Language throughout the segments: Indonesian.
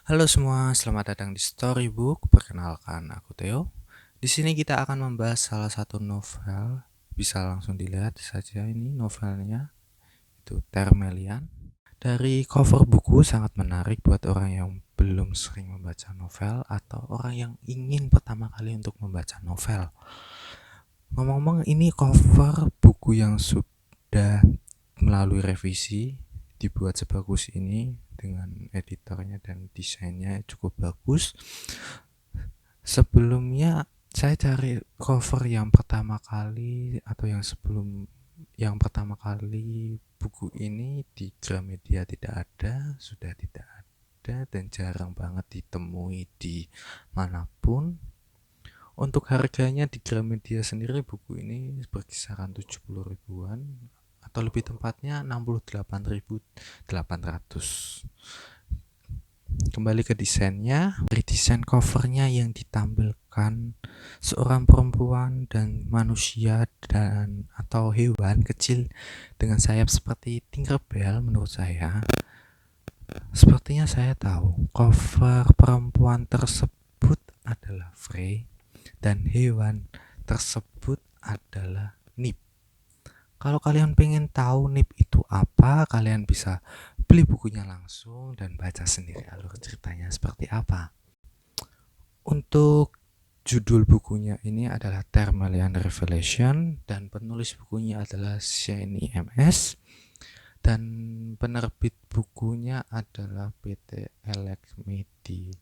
Halo semua, selamat datang di Storybook. Perkenalkan, aku Theo. Di sini kita akan membahas salah satu novel. Bisa langsung dilihat saja ini novelnya, itu Termelian. Dari cover buku sangat menarik buat orang yang belum sering membaca novel atau orang yang ingin pertama kali untuk membaca novel. Ngomong-ngomong, ini cover buku yang sudah melalui revisi, dibuat sebagus ini dengan editornya dan desainnya cukup bagus. Sebelumnya saya cari cover yang pertama kali atau yang pertama kali buku ini di Gramedia tidak ada, sudah tidak ada dan jarang banget ditemui di manapun. Untuk harganya di Gramedia sendiri buku ini berkisaran 70 ribuan atau lebih tepatnya 68.800. Kembali ke desainnya, dari desain covernya yang ditampilkan seorang perempuan dan manusia dan atau hewan kecil dengan sayap seperti Tinkerbell. Menurut saya, sepertinya saya tahu cover perempuan tersebut adalah Frey dan hewan tersebut adalah Nip. Kalau kalian pengen tahu Nip itu apa, kalian bisa beli bukunya langsung dan baca sendiri alur ceritanya seperti apa. Untuk judul bukunya ini adalah Thermalian Revelation dan penulis bukunya adalah Shani MS dan penerbit bukunya adalah PT Elek Medi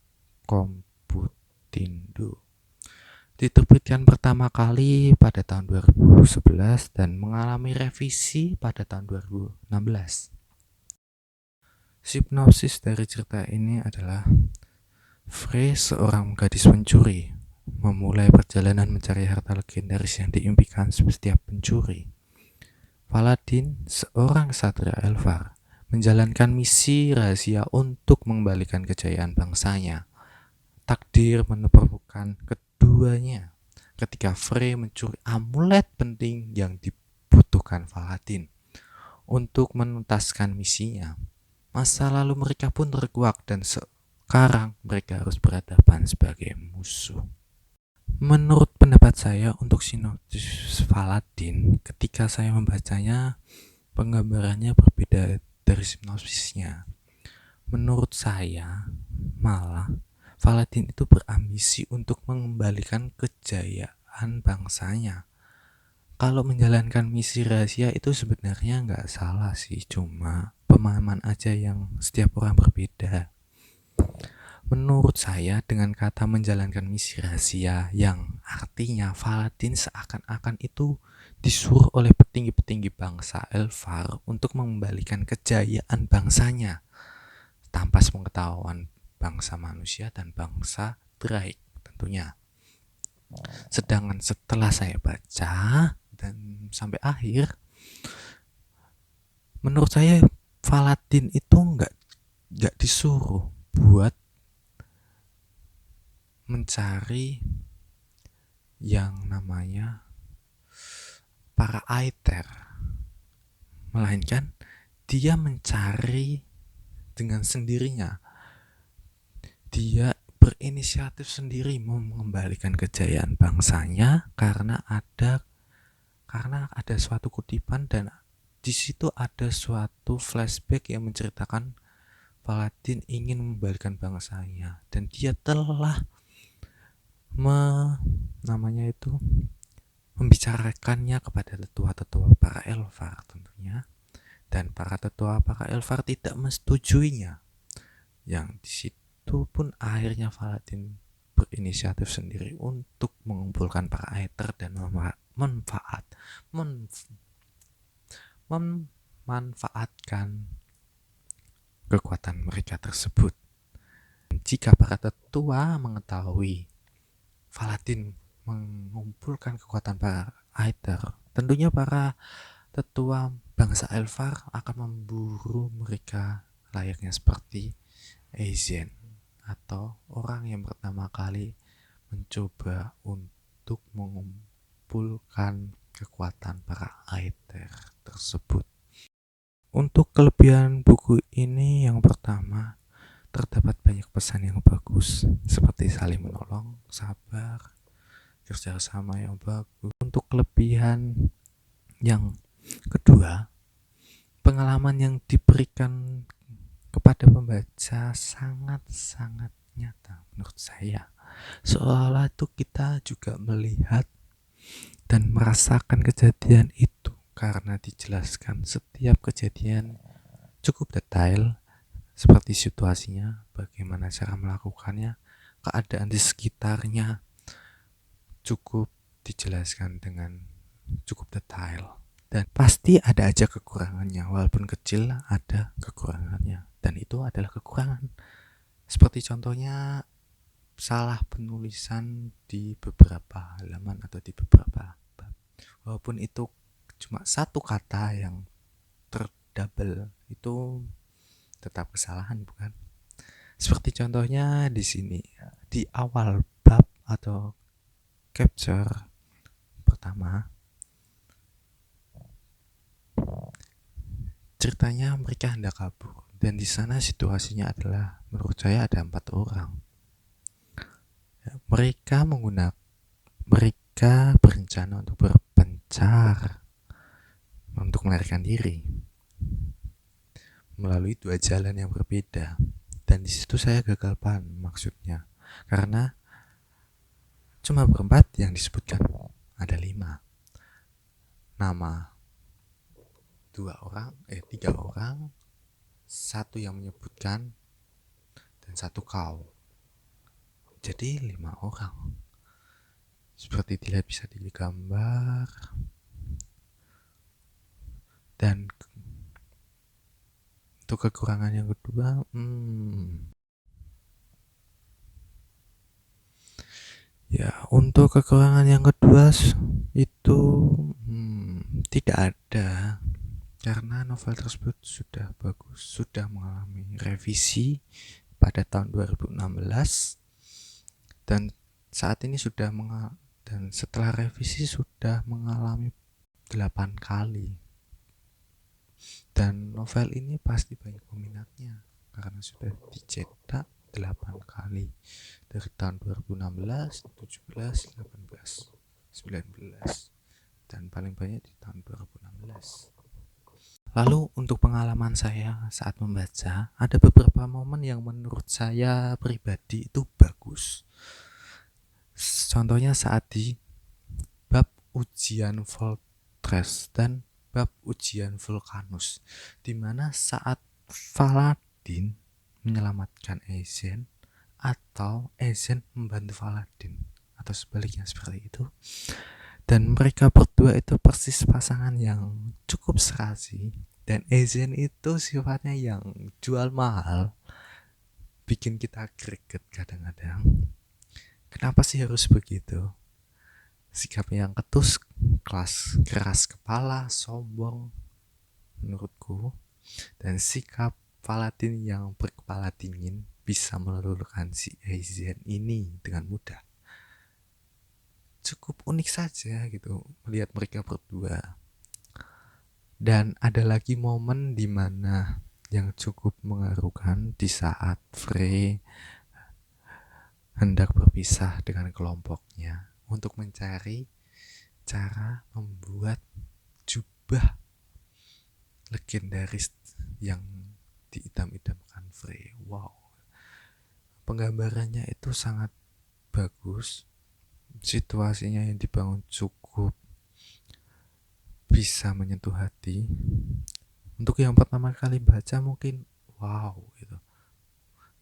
Komputindo. Diterbitkan pertama kali pada tahun 2011 dan mengalami revisi pada tahun 2016. Sinopsis dari cerita ini adalah Frey, seorang gadis pencuri, memulai perjalanan mencari harta legendaris yang diimpikan setiap pencuri. Paladin, seorang satria Elfar, menjalankan misi rahasia untuk mengembalikan kejayaan bangsanya. Takdir menemukan keduanya ketika Frey mencuri amulet penting yang dibutuhkan Paladin untuk menuntaskan misinya. Masa lalu mereka pun terkuak dan sekarang mereka harus berhadapan sebagai musuh. Menurut pendapat saya untuk sinopsis Paladin, ketika saya membacanya, penggambarannya berbeda dari sinopsisnya. Menurut saya, malah Paladin itu berambisi untuk mengembalikan kejayaan bangsanya. Kalau menjalankan misi rahasia itu sebenarnya nggak salah sih, cuma pemahaman aja yang setiap orang berbeda. Menurut saya dengan kata menjalankan misi rahasia yang artinya Paladin seakan-akan itu disuruh oleh petinggi-petinggi bangsa Elfar untuk mengembalikan kejayaan bangsanya tanpa sepengetahuan bangsa manusia dan bangsa Drake tentunya. Sedangkan setelah saya baca dan sampai akhir, menurut saya Paladin itu nggak disuruh buat mencari yang namanya para Aether, melainkan dia mencari dengan sendirinya. Dia berinisiatif sendiri mau mengembalikan kejayaan bangsanya karena ada suatu kutipan dan di situ ada suatu flashback yang menceritakan Paladin ingin mengembalikan bangsanya dan dia telah namanya itu membicarakannya kepada tetua-tetua para Elfar tentunya, dan para tetua para Elfar tidak menyetujui-nya. Yang di situ pun akhirnya Paladin berinisiatif sendiri untuk mengumpulkan para Aether dan memanfaatkan kekuatan mereka tersebut. Jika para tetua mengetahui Paladin mengumpulkan kekuatan para Aether, tentunya para tetua bangsa Elfar akan memburu mereka layaknya seperti Aizen atau orang yang pertama kali mencoba untuk mengumpulkan kekuatan para Aether tersebut. Untuk kelebihan buku ini yang pertama, terdapat banyak pesan yang bagus seperti saling menolong, sabar, kerjasama yang bagus. Untuk kelebihan yang kedua, pengalaman yang diberikan kepada pembaca sangat-sangat nyata menurut saya. Seolah-olah itu kita juga melihat dan merasakan kejadian itu karena dijelaskan setiap kejadian cukup detail, seperti situasinya, bagaimana cara melakukannya, keadaan di sekitarnya cukup dijelaskan dengan cukup detail. Dan pasti ada aja kekurangannya, walaupun kecil ada kekurangannya, dan itu adalah kekurangan. Seperti contohnya salah penulisan di beberapa halaman atau di beberapa bab. Walaupun itu cuma satu kata yang terdouble, itu tetap kesalahan, bukan? Seperti contohnya di sini, di awal bab atau chapter pertama, ceritanya mereka hendak kabur, dan di sana situasinya adalah, menurut saya ada 4 orang. Mereka berencana untuk berpencar, untuk melarikan diri melalui 2 jalan yang berbeda. Dan di situ saya gagal paham maksudnya, karena cuma berempat yang disebutkan, ada 5 nama, 3 orang, 1 yang menyebutkan, dan 1 kau. Jadi 5 orang. Seperti tidak bisa digambar. Dan untuk kekurangan yang kedua, untuk kekurangan yang kedua itu tidak ada, karena novel tersebut sudah bagus, sudah mengalami revisi pada tahun 2016, dan saat ini dan setelah revisi sudah mengalami 8 kali. Dan novel ini pasti banyak peminatnya karena sudah dicetak 8 kali dari tahun 2016, 17, 18, 19, dan paling banyak di tahun 2016. Lalu untuk pengalaman saya saat membaca, ada beberapa momen yang menurut saya pribadi itu bagus. Contohnya saat di bab ujian Fortress dan bab ujian Vulcanus, di mana saat Faladin menyelamatkan Aizen atau Aizen membantu Faladin, atau sebaliknya seperti itu. Dan mereka berdua itu persis pasangan yang cukup serasi, dan Aizen itu sifatnya yang jual mahal, bikin kita greget kadang-kadang. Kenapa sih harus begitu? Sikap yang keras kepala, sombong menurutku, dan sikap Faladin yang berkepala dingin bisa meluluhkan si Aizen ini dengan mudah. Cukup unik saja gitu melihat mereka berdua. Dan ada lagi momen dimana yang cukup mengharukan di saat Frey hendak berpisah dengan kelompoknya untuk mencari cara membuat jubah legendaris yang diidam-idamkan Frey. Wow, penggambarannya itu sangat bagus, situasinya yang dibangun cukup bisa menyentuh hati. Untuk yang pertama kali baca mungkin wow gitu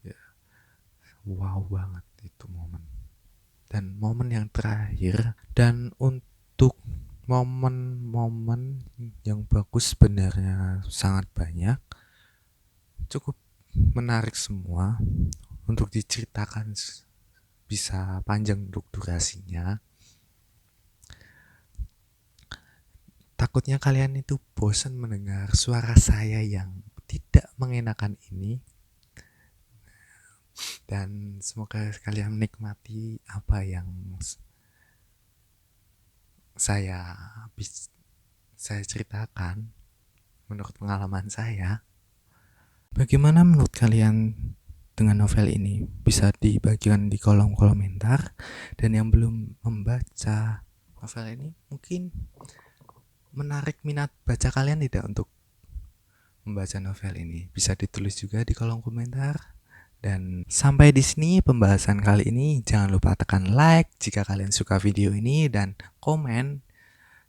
ya, wow banget itu momen. Dan momen yang terakhir, dan untuk momen-momen yang bagus sebenarnya sangat banyak, cukup menarik semua untuk diceritakan, bisa panjang untuk durasinya. Takutnya kalian itu bosan mendengar suara saya yang tidak mengenakan ini, dan semoga kalian menikmati apa yang saya ceritakan menurut pengalaman saya. Bagaimana menurut kalian dengan novel ini? Bisa dibagikan di kolom komentar. Dan yang belum membaca novel ini, mungkin menarik minat baca kalian tidak untuk membaca novel ini? Bisa ditulis juga di kolom komentar. Dan sampai di sini pembahasan kali ini. Jangan lupa tekan like jika kalian suka video ini dan komen.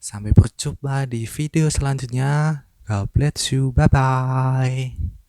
Sampai berjumpa di video selanjutnya. God bless you. Bye bye.